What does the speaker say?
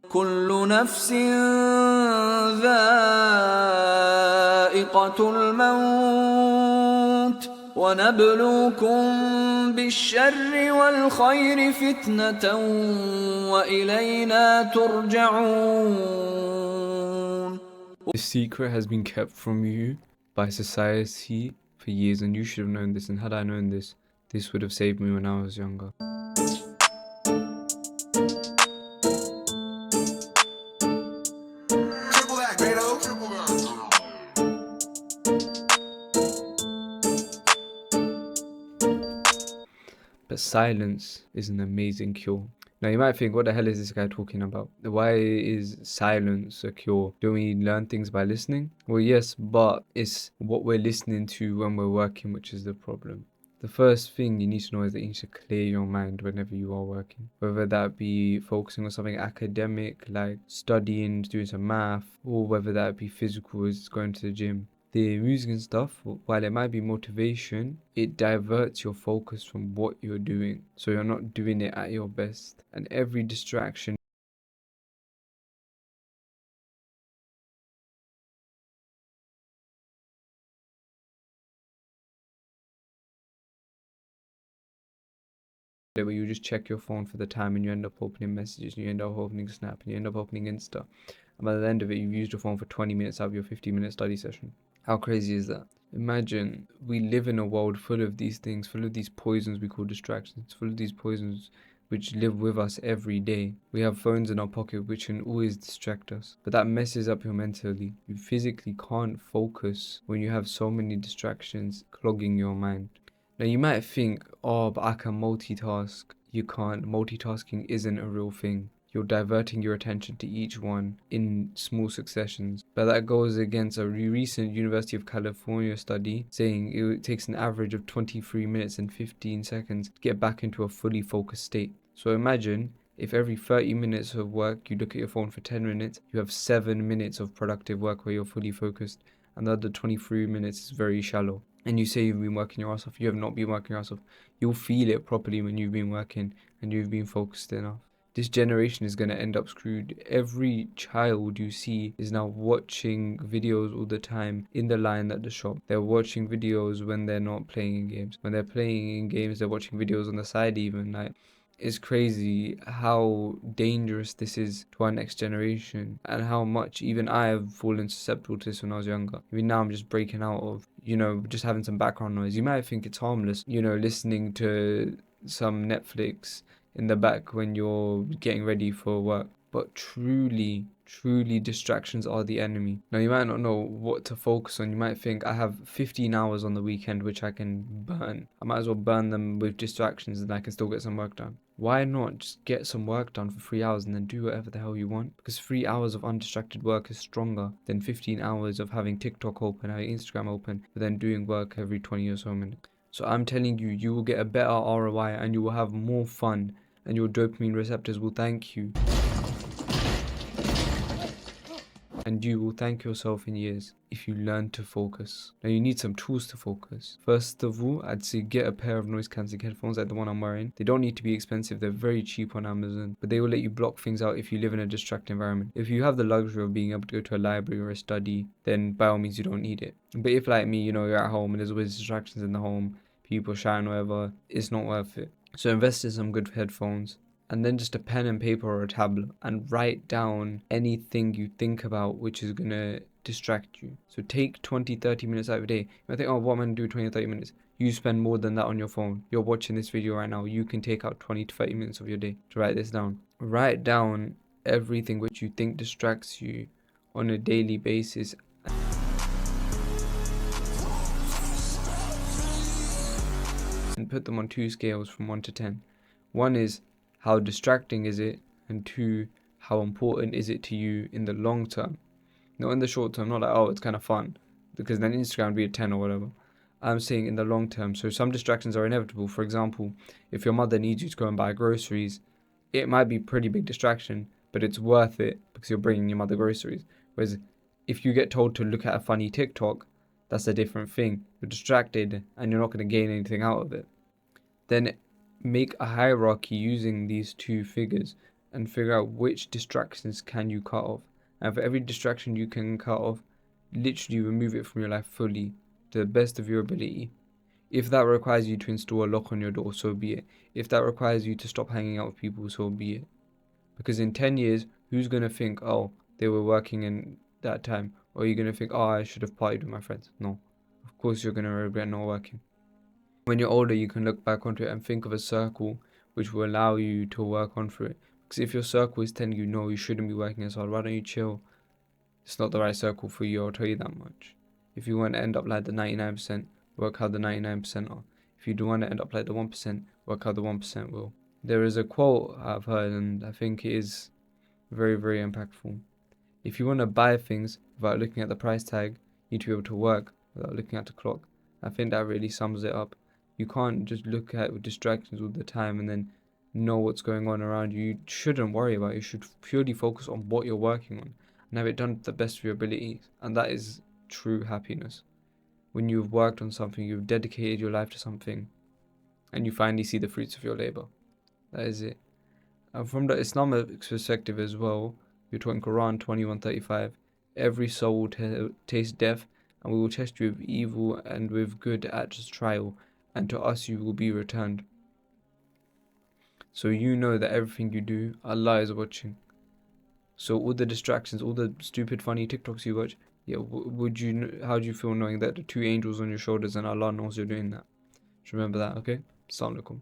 كل نفس ذائقة الموت ونبلوكم بالشر والخير فتنة وإلينا ترجعون. This secret has been kept from you by society for years, and you should have known this. And had I known this, this would have saved me when I was younger. But silence is an amazing cure. Now you might think, what the hell is this guy talking about? Why is silence a cure? Don't we learn things by listening? Well, yes, but it's what we're listening to when we're working which is the problem. The first thing you need to know is that you need to clear your mind whenever you are working. Whether that be focusing on something academic like studying, doing some math, or whether that be physical as going to the gym. The music and stuff, while it might be motivation, it diverts your focus from what you're doing. So you're not doing it at your best. And every distraction where you just check your phone for the time and you end up opening messages, and you end up opening Snap, and you end up opening Insta. And by the end of it, you've used your phone for 20 minutes out of your 50-minute study session. How crazy is that? Imagine we live in a world full of these things, full of these poisons we call distractions, full of these poisons which live with us every day. We have phones in our pocket which can always distract us, but that messes up your mentally. You physically can't focus when you have so many distractions clogging your mind. Now you might think, oh, but I can multitask. You can't. Multitasking isn't a real thing. You're diverting your attention to each one in small successions. But that goes against a recent University of California study saying it takes an average of 23 minutes and 15 seconds to get back into a fully focused state. So imagine if every 30 minutes of work you look at your phone for 10 minutes, you have 7 minutes of productive work where you're fully focused, and the other 23 minutes is very shallow. And you say you've been working your ass off, you have not been working your ass off. You'll feel it properly when you've been working and you've been focused enough. This generation is going to end up screwed. Every child you see is now watching videos all the time in the line at the shop. They're watching videos when they're not playing in games. When they're playing in games, they're watching videos on the side even. Like, it's crazy how dangerous this is to our next generation, and how much even I have fallen susceptible to this when I was younger. Even now I'm just breaking out of, just having some background noise. You might think it's harmless, listening to some Netflix in the back when you're getting ready for work. But truly distractions are the enemy. Now you might not know what to focus on. You might think, I have 15 hours on the weekend which I can burn. I might as well burn them with distractions and I can still get some work done. Why not just get some work done for 3 hours and then do whatever the hell you want? Because 3 hours of undistracted work is stronger than 15 hours of having TikTok open, having Instagram open, but then doing work every 20 or so minutes. So I'm telling you, you will get a better ROI and you will have more fun, and your dopamine receptors will thank you. And you will thank yourself in years if you learn to focus. Now you need some tools to focus. First of all, I'd say get a pair of noise cancelling headphones like the one I'm wearing. They don't need to be expensive, they're very cheap on Amazon, but they will let you block things out if you live in a distracted environment. If you have the luxury of being able to go to a library or a study, then by all means you don't need it. But if like me, you're at home and there's always distractions in the home, people shouting, whatever, it's not worth it. So invest in some good headphones, and then just a pen and paper or a tablet, and write down anything you think about which is going to distract you. So take 20-30 minutes out of your day. You might think, oh, what am I going to do 20 or 30 minutes? You spend more than that on your phone. You're watching this video right now. You can take out 20 to 30 minutes of your day to write this down. Write down everything which you think distracts you on a daily basis. And put them on 2 scales from 1 to 10. 1 is how distracting is it, and 2, how important is it to you in the long term? Not in the short term, not like, oh, it's kind of fun, because then Instagram would be a 10 or whatever. I'm saying in the long term. So some distractions are inevitable. For example, if your mother needs you to go and buy groceries, it might be a pretty big distraction, but it's worth it because you're bringing your mother groceries. Whereas if you get told to look at a funny TikTok, that's a different thing. You're distracted and you're not going to gain anything out of it. Then make a hierarchy using these 2 figures. and figure out which distractions can you cut off. And for every distraction you can cut off, literally remove it from your life fully to the best of your ability. If that requires you to install a lock on your door, so be it. If that requires you to stop hanging out with people, so be it. Because in 10 years, who's going to think, oh, they were working in that time? Or are you going to think, oh, I should have partied with my friends? No. Of course you're going to regret not working. When you're older, you can look back onto it and think of a circle which will allow you to work on through it. Because if your circle is telling you, no, you shouldn't be working as hard, why don't you chill? It's not the right circle for you, I'll tell you that much. If you want to end up like the 99%, work how the 99% are. If you do want to end up like the 1%, work how the 1% will. There is a quote I've heard, and I think it is very, very impactful. If you want to buy things without looking at the price tag, you need to be able to work without looking at the clock. I think that really sums it up. You can't just look at distractions all the time and then know what's going on around you. You shouldn't worry about it. You should purely focus on what you're working on and have it done to the best of your abilities. And that is true happiness. When you've worked on something, you've dedicated your life to something, and you finally see the fruits of your labor. That is it. And from the Islamic perspective as well, you're talking Quran 21:35. Every soul will taste death, and we will test you with evil and with good at trial, and to us you will be returned. So you know that everything you do, Allah is watching. So all the distractions, all the stupid funny TikToks you watch, yeah, how do you feel knowing that the two angels on your shoulders and Allah knows you're doing that? Just remember that, okay? Assalamu alaikum.